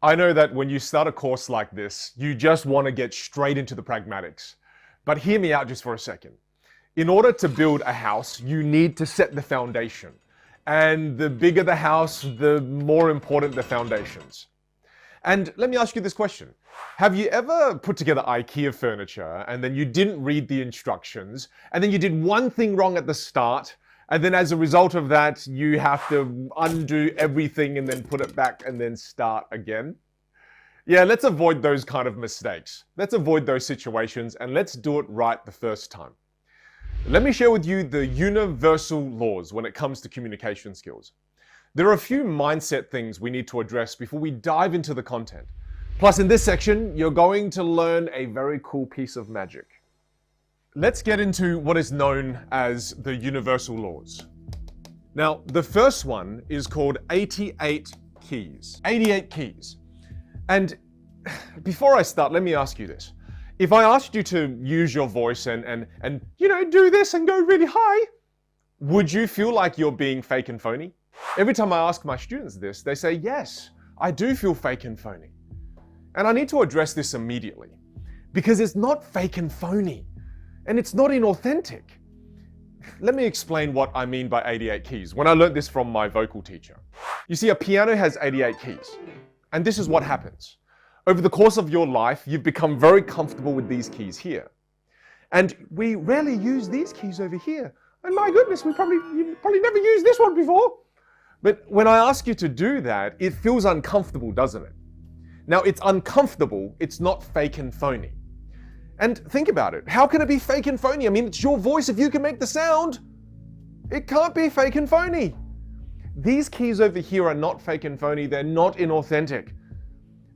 I know that when you start a course like this, you just want to get straight into the pragmatics. But hear me out just for a second. In order to build a house, you need to set the foundation. And the bigger the house, the more important the foundations. And let me ask you this question. Have you ever put together IKEA furniture and then you didn't read the instructions and then you did one thing wrong at the start and then as a result of that you have to undo everything and then put it back and then start again? Yeah, let's avoid those kind of mistakes. Let's avoid those situations and let's do it right the first time. Let me share with you the universal laws when it comes to communication skills. There are a few mindset things we need to address before we dive into the content. Plus, in this section, you're going to learn a very cool piece of magic. Let's get into what is known as the universal laws. Now, the first one is called 88 keys. 88 keys. And before I start, let me ask you this. If I asked you to use your voice and do this and go really high, would you feel like you're being fake and phony? Every time I ask my students this, they say, yes, I do feel fake and phony. And I need to address this immediately because it's not fake and phony and it's not inauthentic. Let me explain what I mean by 88 keys when I learned this from my vocal teacher. You see, a piano has 88 keys, and this is what happens. Over the course of your life, you've become very comfortable with these keys here. And we rarely use these keys over here. And my goodness, you probably never used this one before. But when I ask you to do that, it feels uncomfortable, doesn't it? Now, it's uncomfortable, it's not fake and phony. And think about it. How can it be fake and phony? I mean, it's your voice. If you can make the sound, it can't be fake and phony. These keys over here are not fake and phony. They're not inauthentic.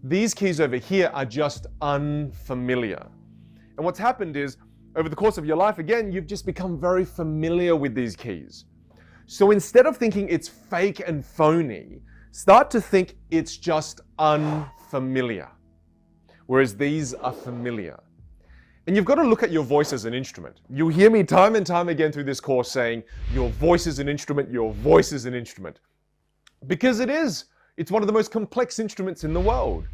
These keys over here are just unfamiliar. And what's happened is, over the course of your life, again, you've just become very familiar with these keys. So instead of thinking it's fake and phony, start to think it's just unfamiliar. Whereas these are familiar. And you've got to look at your voice as an instrument. You'll hear me time and time again through this course saying, your voice is an instrument, your voice is an instrument. Because it is. It's one of the most complex instruments in the world.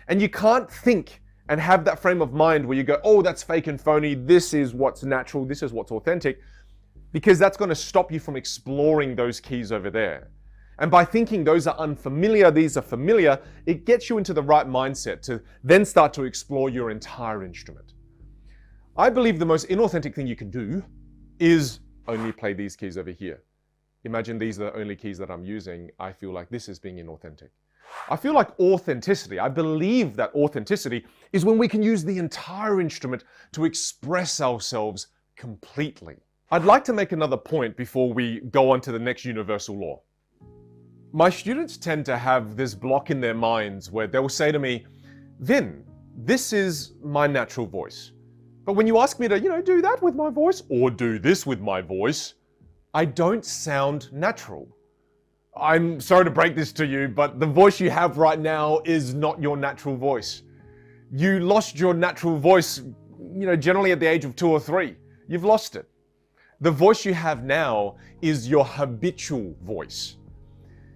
And you can't think and have that frame of mind where you go, oh, that's fake and phony, this is what's natural, this is what's authentic, because that's going to stop you from exploring those keys over there. And by thinking those are unfamiliar, these are familiar, it gets you into the right mindset to then start to explore your entire instrument. I believe the most inauthentic thing you can do is only play these keys over here. Imagine these are the only keys that I'm using. I feel like this is being inauthentic. I feel like authenticity, I believe that authenticity is when we can use the entire instrument to express ourselves completely. I'd like to make another point before we go on to the next universal law. My students tend to have this block in their minds where they'll say to me, Vin, this is my natural voice. But when you ask me to, do that with my voice or do this with my voice, I don't sound natural. I'm sorry to break this to you, but the voice you have right now is not your natural voice. You lost your natural voice, generally at the age of 2 or 3. You've lost it. The voice you have now is your habitual voice.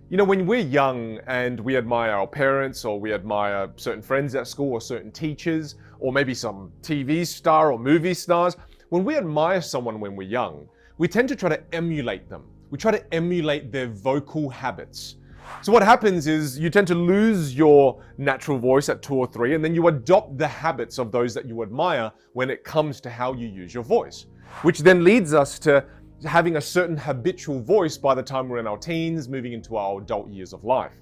When we're young and we admire our parents or we admire certain friends at school or certain teachers or maybe some TV star or movie stars, when we admire someone when we're young, we tend to try to emulate them. We try to emulate their vocal habits. So what happens is you tend to lose your natural voice at 2 or 3 and then you adopt the habits of those that you admire when it comes to how you use your voice, which then leads us to having a certain habitual voice by the time we're in our teens, moving into our adult years of life.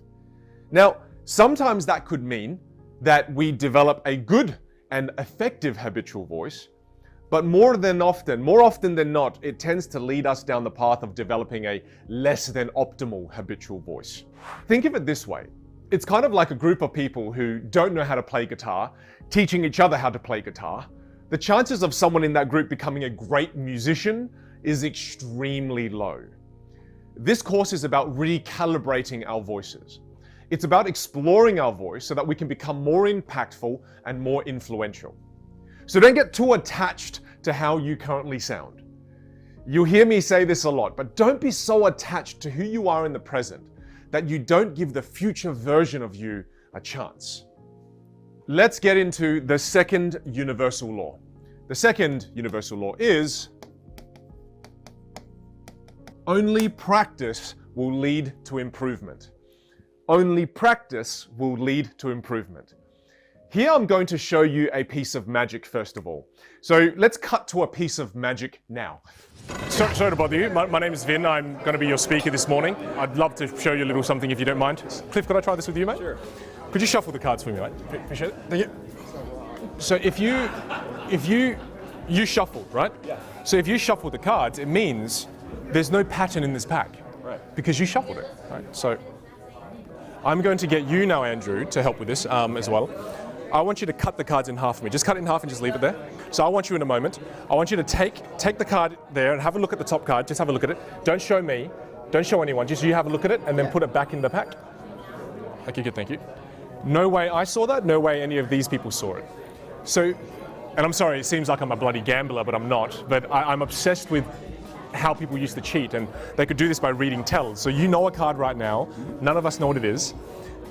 Now, sometimes that could mean that we develop a good and effective habitual voice, but more often than not, it tends to lead us down the path of developing a less than optimal habitual voice. Think of it this way. It's kind of like a group of people who don't know how to play guitar, teaching each other how to play guitar. The chances of someone in that group becoming a great musician is extremely low. This course is about recalibrating our voices. It's about exploring our voice so that we can become more impactful and more influential. So don't get too attached to how you currently sound. You'll hear me say this a lot, but don't be so attached to who you are in the present that you don't give the future version of you a chance. Let's get into the second universal law. The second universal law is only practice will lead to improvement. Only practice will lead to improvement. Here I'm going to show you a piece of magic first of all. So let's cut to a piece of magic now. Sorry to bother you. My name is Vin. I'm going to be your speaker this morning. I'd love to show you a little something if you don't mind. Cliff, could I try this with you, mate? Sure. Could you shuffle the cards for me, mate? Appreciate it. Thank you. So if you shuffled, right? Yeah. So if you shuffle the cards, it means there's no pattern in this pack. Right. Because you shuffled it, right? So I'm going to get you now, Andrew, to help with this as well. I want you to cut the cards in half for me. Just cut it in half and just leave it there. So I want you in a moment. I want you to take the card there and have a look at the top card. Just have a look at it. Don't show me. Don't show anyone. Just you have a look at it and then put it back in the pack. Okay, good, thank you. No way I saw that. No way any of these people saw it. So, and I'm sorry, it seems like I'm a bloody gambler, but I'm not. But I'm obsessed with how people used to cheat, and they could do this by reading tells. So you know a card right now. None of us know what it is.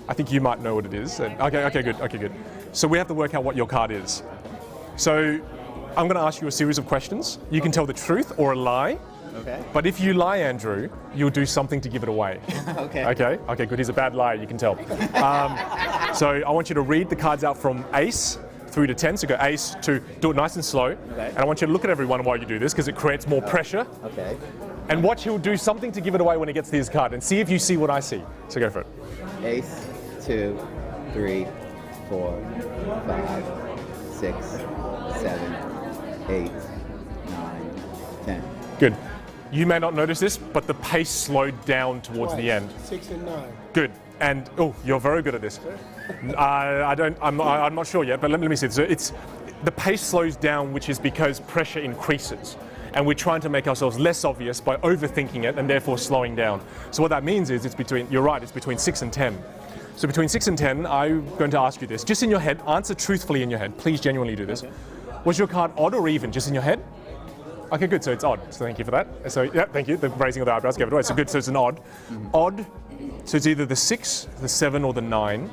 I think you might know what it is. Okay, good. So we have to work out what your card is. So I'm going to ask you a series of questions. You can tell the truth or a lie. Okay. But if you lie, Andrew, you'll do something to give it away. Okay. Okay, good. He's a bad liar, you can tell. So I want you to read the cards out from ace through to 10. So go ace to, do it nice and slow. Okay. And I want you to look at everyone while you do this because it creates more pressure. Okay. And watch, he'll do something to give it away when he gets to his card. And see if you see what I see. So go for it. Ace, 2, 3, 4, 5, 6, 7, 8, 9, 10. Good. You may not notice this, but the pace slowed down towards the end. 6 and 9. Good. And oh, you're very good at this. I'm not sure yet, but let me see. So it's the pace slows down, which is because pressure increases, and we're trying to make ourselves less obvious by overthinking it and therefore slowing down. So what that means is it's between. You're right. It's between 6 and 10. So between 6 and 10, I'm going to ask you this. Just in your head, answer truthfully in your head. Please genuinely do this. Okay. Was your card odd or even? Just in your head? Okay, good. So it's odd. So thank you for that. So yeah, thank you. The raising of the eyebrows gave it away. So good. So it's an odd. Odd. So it's either the 6, the 7, or the 9.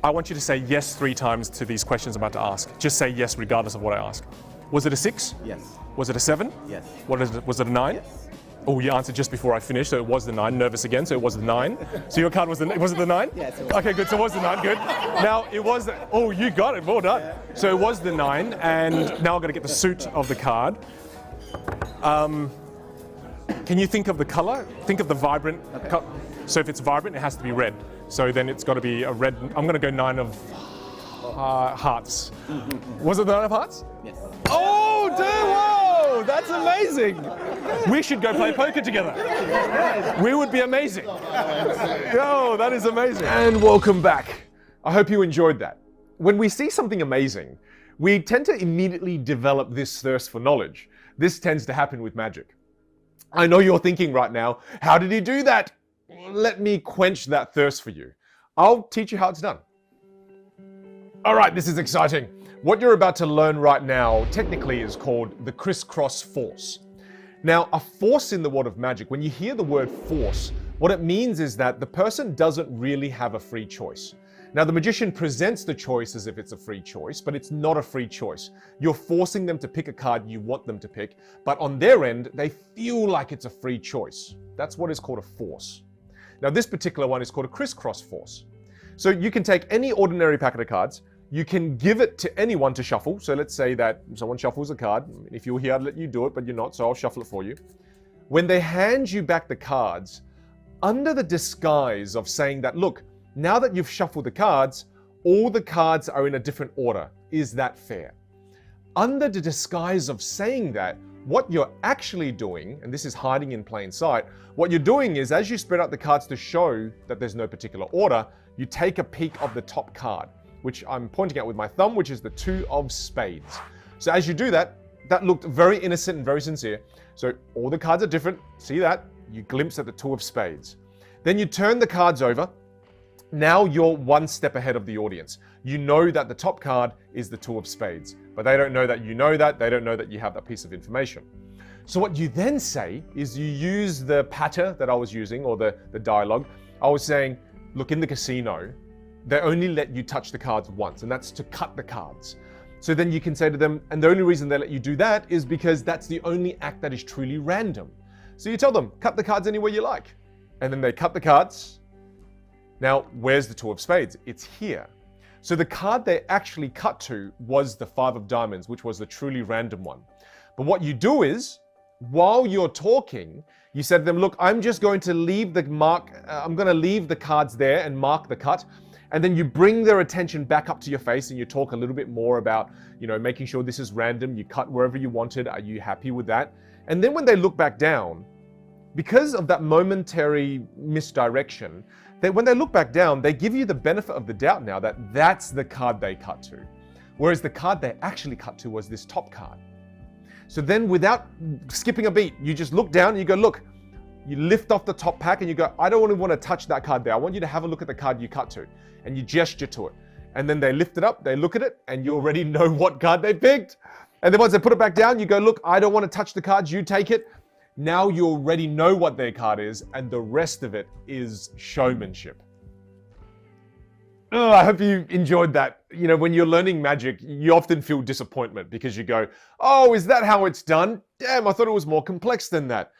I want you to say yes 3 times to these questions I'm about to ask. Just say yes regardless of what I ask. Was it a 6? Yes. Was it a 7? Yes. Was it a 9? Yes. Oh, you answered just before I finished, so it was the 9. Nervous again, so it was the 9. So your card was it the 9? Yes, it was. Okay, good. So it was the 9. Good. Now it was the. Oh, you got it. Well done. Yeah. So it was the 9, and now I'm going to get the suit of the card. Can you think of the color? Think of the vibrant. Okay. So if it's vibrant, it has to be red. So then it's got to be a red. I'm going to go 9 of hearts. Was it the 9 of hearts? Yes. Oh, dude! Whoa! That's amazing. We should go play poker together. We would be amazing. Oh, that is amazing. And welcome back. I hope you enjoyed that. When we see something amazing, we tend to immediately develop this thirst for knowledge. This tends to happen with magic. I know you're thinking right now, how did he do that? Let me quench that thirst for you. I'll teach you how it's done. All right, this is exciting. What you're about to learn right now technically is called the crisscross force. Now, a force in the world of magic, when you hear the word force, what it means is that the person doesn't really have a free choice. Now, the magician presents the choice as if it's a free choice, but it's not a free choice. You're forcing them to pick a card you want them to pick, but on their end, they feel like it's a free choice. That's what is called a force. Now, this particular one is called a crisscross force. So you can take any ordinary packet of cards, you can give it to anyone to shuffle. So let's say that someone shuffles a card. If you were here, I'd let you do it, but you're not, so I'll shuffle it for you. When they hand you back the cards, under the disguise of saying that, look, now that you've shuffled the cards, all the cards are in a different order. Is that fair? Under the disguise of saying that, what you're actually doing, and this is hiding in plain sight, what you're doing is as you spread out the cards to show that there's no particular order, you take a peek of the top card, which I'm pointing out with my thumb, which is the 2 of spades. So as you do that, that looked very innocent and very sincere. So all the cards are different. See that? You glimpse at the 2 of spades. Then you turn the cards over. Now you're one step ahead of the audience. You know that the top card is the 2 of spades, but they don't know that you know that. They don't know that you have that piece of information. So what you then say is you use the patter that I was using, or the dialogue. I was saying, look, in the casino, they only let you touch the cards once, and that's to cut the cards. So then you can say to them, and the only reason they let you do that is because that's the only act that is truly random. So you tell them, cut the cards anywhere you like. And then they cut the cards. Now, where's the two of spades? It's here. So the card they actually cut to was the 5 of diamonds, which was the truly random one. But what you do is, while you're talking, you said to them, look, I'm just going to leave the I'm going to leave the cards there and mark the cut. And then you bring their attention back up to your face and you talk a little bit more about, making sure this is random. You cut wherever you wanted. Are you happy with that? And then when they look back down, because of that momentary misdirection, when they look back down, they give you the benefit of the doubt now that that's the card they cut to. Whereas the card they actually cut to was this top card. So then without skipping a beat, you just look down and you go, look, you lift off the top pack and you go, I don't really want to touch that card there. I want you to have a look at the card you cut to. And you gesture to it. And then they lift it up, they look at it, and you already know what card they picked. And then once they put it back down, you go, look, I don't want to touch the cards, you take it. Now you already know what their card is, and the rest of it is showmanship. Oh, I hope you enjoyed that. When you're learning magic, you often feel disappointment because you go, oh, is that how it's done? Damn, I thought it was more complex than that.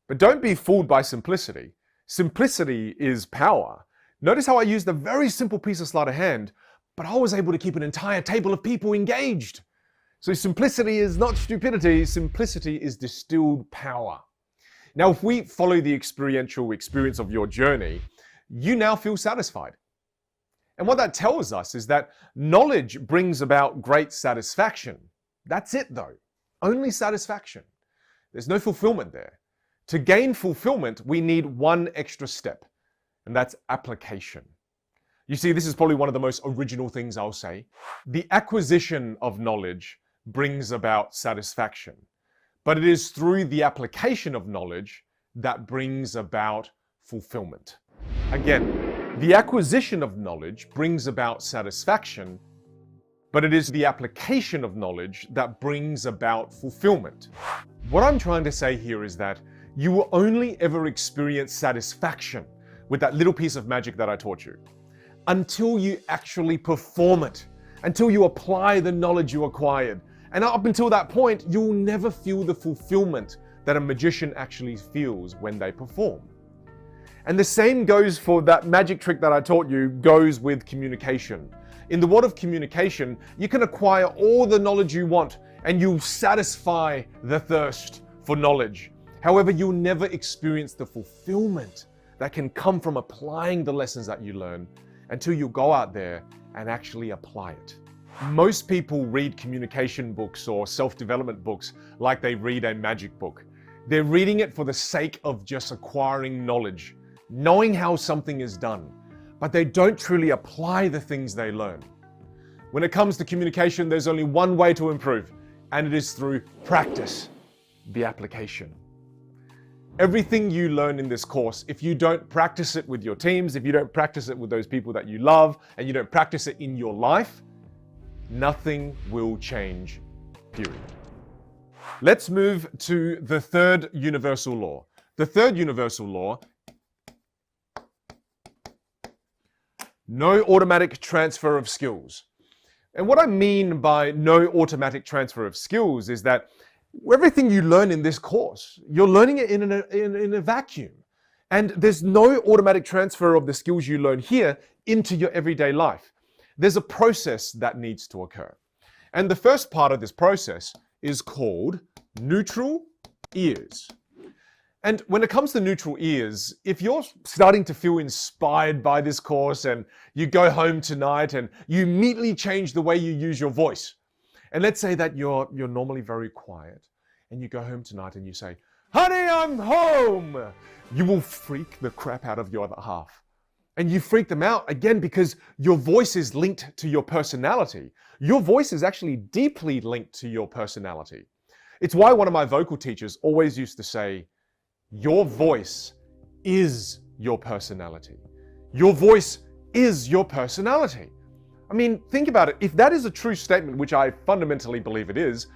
But don't be fooled by simplicity. Simplicity is power. Notice how I used a very simple piece of sleight of hand, but I was able to keep an entire table of people engaged. So simplicity is not stupidity, simplicity is distilled power. Now, if we follow the experiential experience of your journey, you now feel satisfied. And what that tells us is that knowledge brings about great satisfaction. That's it though, only satisfaction. There's no fulfillment there. To gain fulfillment, we need one extra step, and that's application. You see, this is probably one of the most original things I'll say. The acquisition of knowledge brings about satisfaction, but it is through the application of knowledge that brings about fulfillment. Again, the acquisition of knowledge brings about satisfaction, but it is the application of knowledge that brings about fulfillment. What I'm trying to say here is that you will only ever experience satisfaction with that little piece of magic that I taught you until you actually perform it, until you apply the knowledge you acquired. And up until that point, you'll never feel the fulfillment that a magician actually feels when they perform. And the same goes for that magic trick that I taught you, goes with communication. In the world of communication, you can acquire all the knowledge you want and you'll satisfy the thirst for knowledge. However, you'll never experience the fulfillment that can come from applying the lessons that you learn until you go out there and actually apply it. Most people read communication books or self-development books like they read a magic book. They're reading it for the sake of just acquiring knowledge, knowing how something is done, but they don't truly apply the things they learn. When it comes to communication, there's only one way to improve, and it is through practice, the application. Everything you learn in this course, if you don't practice it with your teams, if you don't practice it with those people that you love, and you don't practice it in your life, nothing will change, period. Let's move to the third universal law. The third universal law, no automatic transfer of skills. And what I mean by no automatic transfer of skills is that everything you learn in this course, you're learning it in a vacuum. And there's no automatic transfer of the skills you learn here into your everyday life. There's a process that needs to occur. And the first part of this process is called neutral ears. And when it comes to neutral ears, if you're starting to feel inspired by this course and you go home tonight and you immediately change the way you use your voice, and let's say that you're normally very quiet and you go home tonight and you say, "Honey, I'm home," you will freak the crap out of your other half. And you freak them out again because your voice is linked to your personality. Your voice is actually deeply linked to your personality. It's why one of my vocal teachers always used to say, your voice is your personality. Your voice is your personality. I mean, think about it. If that is a true statement, which I fundamentally believe it is,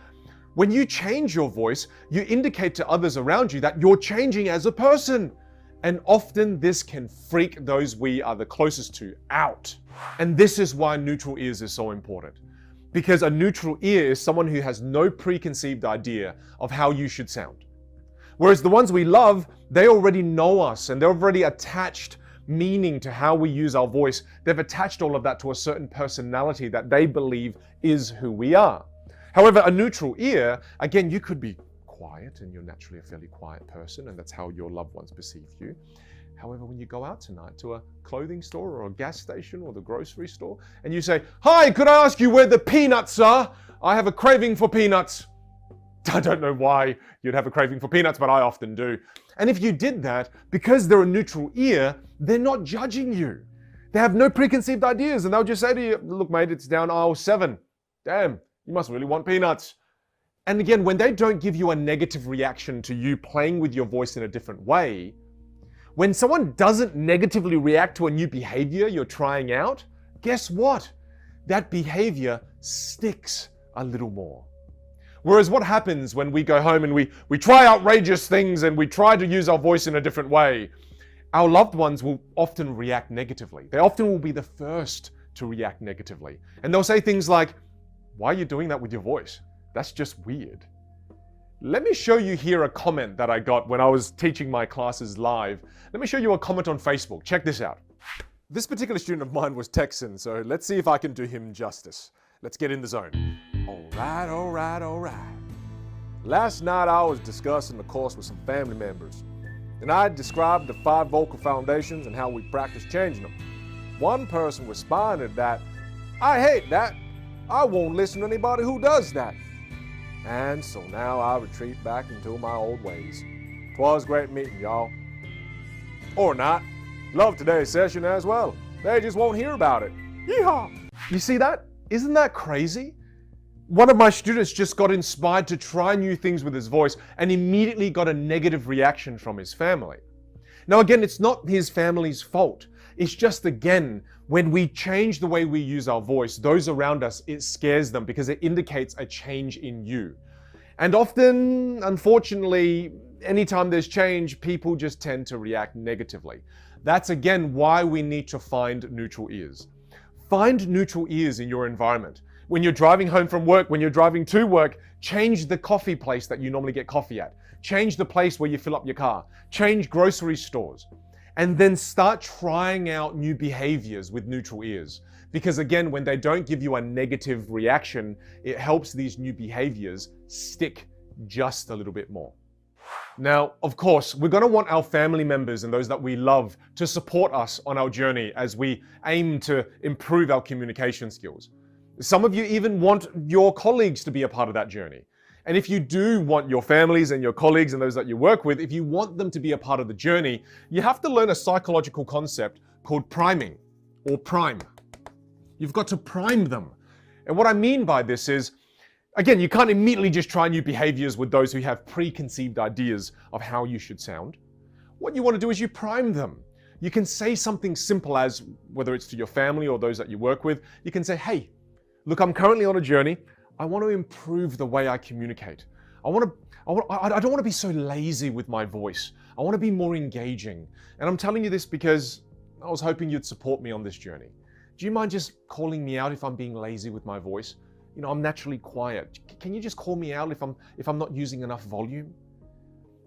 when you change your voice, you indicate to others around you that you're changing as a person. And often this can freak those we are the closest to out. And this is why neutral ears is so important. Because a neutral ear is someone who has no preconceived idea of how you should sound. Whereas the ones we love, they already know us and they're already attached meaning to how we use our voice. They've attached all of that to a certain personality that they believe is who we are. However, a neutral ear, again, you could be quiet and you're naturally a fairly quiet person and that's how your loved ones perceive you. However, when you go out tonight to a clothing store or a gas station or the grocery store and you say, "Hi, could I ask you where the peanuts are? I have a craving for peanuts." I don't know why you'd have a craving for peanuts, but I often do. And if you did that, because they're a neutral ear, they're not judging you. They have no preconceived ideas and they'll just say to you, "Look, mate, it's down aisle 7. Damn, you must really want peanuts." And again, when they don't give you a negative reaction to you playing with your voice in a different way, when someone doesn't negatively react to a new behavior you're trying out, guess what? That behavior sticks a little more. Whereas what happens when we go home and we try outrageous things and we try to use our voice in a different way, our loved ones will often react negatively. They often will be the first to react negatively. And they'll say things like, "Why are you doing that with your voice? That's just weird." Let me show you here a comment that I got when I was teaching my classes live. Let me show you a comment on Facebook. Check this out. This particular student of mine was Texan, so let's see if I can do him justice. Let's get in the zone. All right. Last night I was discussing the course with some family members, and I described the 5 vocal foundations and how we practice changing them. One person responded that, "I hate that. I won't listen to anybody who does that." And so now I retreat back into my old ways. 'Twas great meeting y'all. Or not. Love today's session as well. They just won't hear about it. Yeehaw! You see that? Isn't that crazy? One of my students just got inspired to try new things with his voice and immediately got a negative reaction from his family. Now again, it's not his family's fault. It's just, again, when we change the way we use our voice, those around us, it scares them because it indicates a change in you. And often, unfortunately, anytime there's change, people just tend to react negatively. That's again why we need to find neutral ears. Find neutral ears in your environment. When you're driving home from work, when you're driving to work, change the coffee place that you normally get coffee at. Change the place where you fill up your car. Change grocery stores. And then start trying out new behaviors with neutral ears. Because again, when they don't give you a negative reaction, it helps these new behaviors stick just a little bit more. Now, of course, we're going to want our family members and those that we love to support us on our journey as we aim to improve our communication skills. Some of you even want your colleagues to be a part of that journey. And if you do want your families and your colleagues and those that you work with, if you want them to be a part of the journey, you have to learn a psychological concept called priming or prime. You've got to prime them. And what I mean by this is, again, you can't immediately just try new behaviors with those who have preconceived ideas of how you should sound. What you want to do is you prime them. You can say something simple as, whether it's to your family or those that you work with, you can say, "Hey, look, I'm currently on a journey. I want to improve the way I communicate. I don't want to be so lazy with my voice. I want to be more engaging. And I'm telling you this because I was hoping you'd support me on this journey. Do you mind just calling me out if I'm being lazy with my voice? You know, I'm naturally quiet. Can you just call me out if I'm not using enough volume?"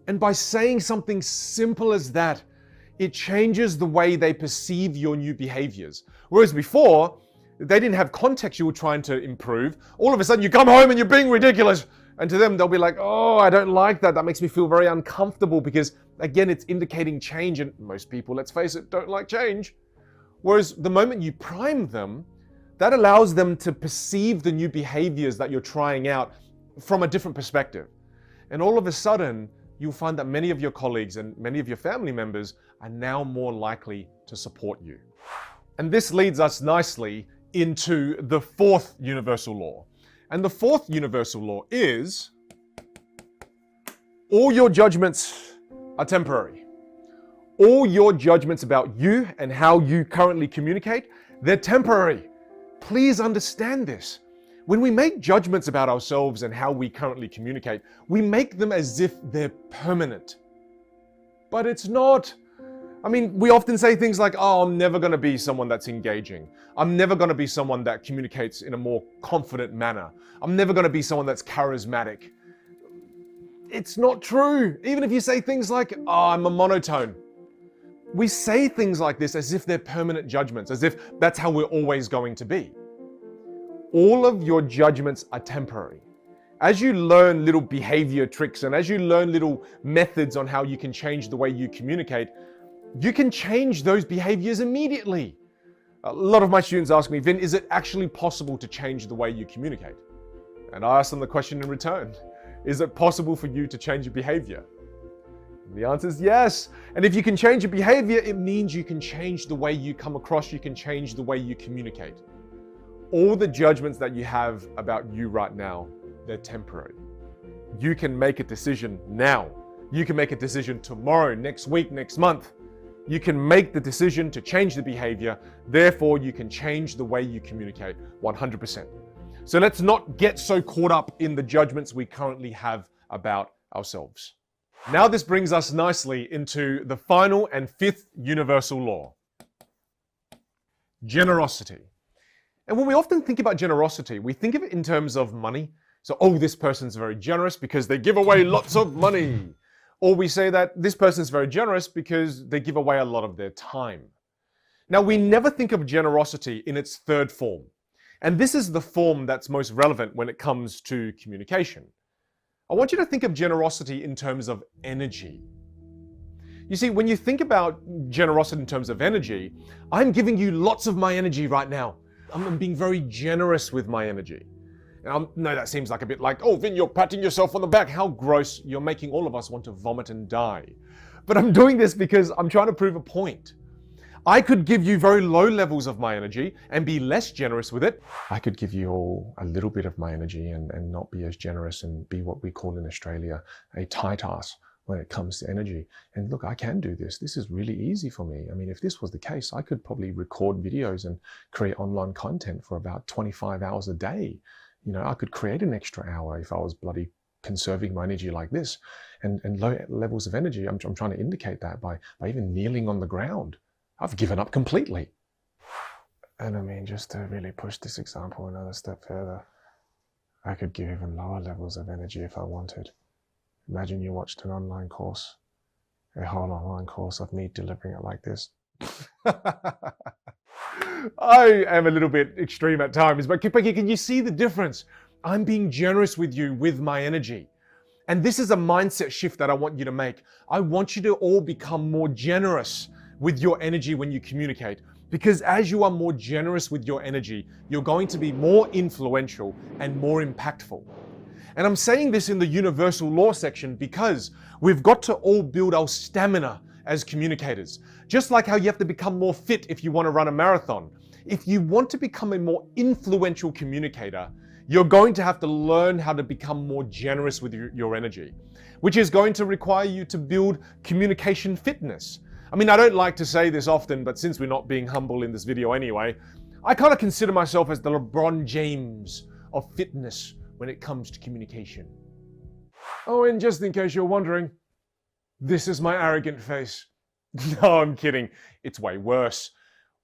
And by saying something simple as that, it changes the way they perceive your new behaviors. Whereas before, they didn't have context you were trying to improve. All of a sudden you come home and you're being ridiculous. And to them, they'll be like, "Oh, I don't like that. That makes me feel very uncomfortable," because again, it's indicating change. And most people, let's face it, don't like change. Whereas the moment you prime them, that allows them to perceive the new behaviors that you're trying out from a different perspective. And all of a sudden, you'll find that many of your colleagues and many of your family members are now more likely to support you. And this leads us nicely into the 4th universal law. And the 4th universal law is, all your judgments are temporary. All your judgments about you and how you currently communicate, they're temporary. Please understand this. When we make judgments about ourselves and how we currently communicate, we make them as if they're permanent. But it's not. I mean, we often say things like, oh, I'm never going to be someone that's engaging. I'm never going to be someone that communicates in a more confident manner. I'm never going to be someone that's charismatic. It's not true. Even if you say things like, oh, I'm a monotone. We say things like this as if they're permanent judgments, as if that's how we're always going to be. All of your judgments are temporary. As you learn little behavior tricks and as you learn little methods on how you can change the way you communicate, you can change those behaviors immediately. A lot of my students ask me, Vin, is it actually possible to change the way you communicate? And I ask them the question in return. Is it possible for you to change your behavior? And the answer is yes. And if you can change your behavior, it means you can change the way you come across, you can change the way you communicate. All the judgments that you have about you right now, they're temporary. You can make a decision now. You can make a decision tomorrow, next week, next month. You can make the decision to change the behavior. Therefore, you can change the way you communicate 100%. So let's not get so caught up in the judgments we currently have about ourselves. Now this brings us nicely into the final and fifth universal law. Generosity. And when we often think about generosity, we think of it in terms of money. So, oh, this person's very generous because they give away lots of money. Or we say that this person's very generous because they give away a lot of their time. Now, we never think of generosity in its third form. And this is the form that's most relevant when it comes to communication. I want you to think of generosity in terms of energy. You see, when you think about generosity in terms of energy, I'm giving you lots of my energy right now. I'm being very generous with my energy. No, that seems like a bit like, oh, Vin, you're patting yourself on the back. How gross. You're making all of us want to vomit and die. But I'm doing this because I'm trying to prove a point. I could give you very low levels of my energy and be less generous with it. I could give you all a little bit of my energy and not be as generous and be what we call in Australia a tight ass when it comes to energy. And look, I can do this. This is really easy for me. I mean, if this was the case, I could probably record videos and create online content for about 25 hours a day. You know, I could create an extra hour if I was bloody conserving my energy like this. And low levels of energy, I'm trying to indicate that by even kneeling on the ground. I've given up completely. And I mean, just to really push this example another step further, I could give even lower levels of energy if I wanted. Imagine you watched an online course, a whole online course of me delivering it like this. I am a little bit extreme at times, but can you see the difference? I'm being generous with you with my energy. And this is a mindset shift that I want you to make. I want you to all become more generous with your energy when you communicate. Because as you are more generous with your energy, you're going to be more influential and more impactful. And I'm saying this in the universal law section because we've got to all build our stamina as communicators. Just like how you have to become more fit if you want to run a marathon. If you want to become a more influential communicator, you're going to have to learn how to become more generous with your energy, which is going to require you to build communication fitness. I mean, I don't like to say this often, but since we're not being humble in this video anyway, I kind of consider myself as the LeBron James of fitness when it comes to communication. Oh, and just in case you're wondering, this is my arrogant face. No, I'm kidding. It's way worse.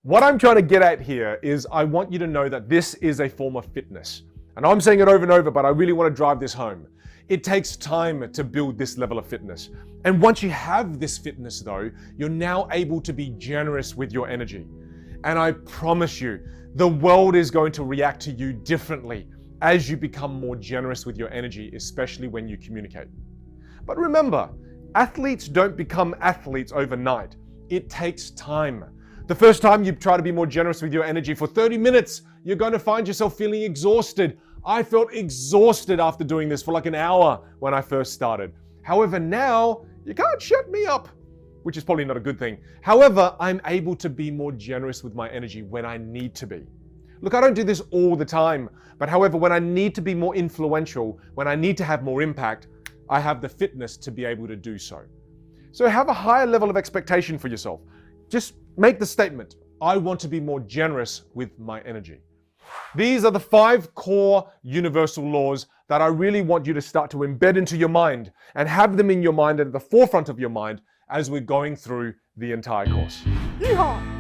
What I'm trying to get at here is I want you to know that this is a form of fitness. And I'm saying it over and over, but I really want to drive this home. It takes time to build this level of fitness. And once you have this fitness though, you're now able to be generous with your energy. And I promise you, the world is going to react to you differently as you become more generous with your energy, especially when you communicate. But remember, athletes don't become athletes overnight. It takes time. The first time you try to be more generous with your energy for 30 minutes, you're going to find yourself feeling exhausted. I felt exhausted after doing this for like an hour when I first started. However, now you can't shut me up, which is probably not a good thing. However, I'm able to be more generous with my energy when I need to be. Look, I don't do this all the time, but however, when I need to be more influential, when I need to have more impact, I have the fitness to be able to do so. So have a higher level of expectation for yourself. Just make the statement, I want to be more generous with my energy. These are the 5 core universal laws that I really want you to start to embed into your mind and have them in your mind and at the forefront of your mind as we're going through the entire course. Yeehaw!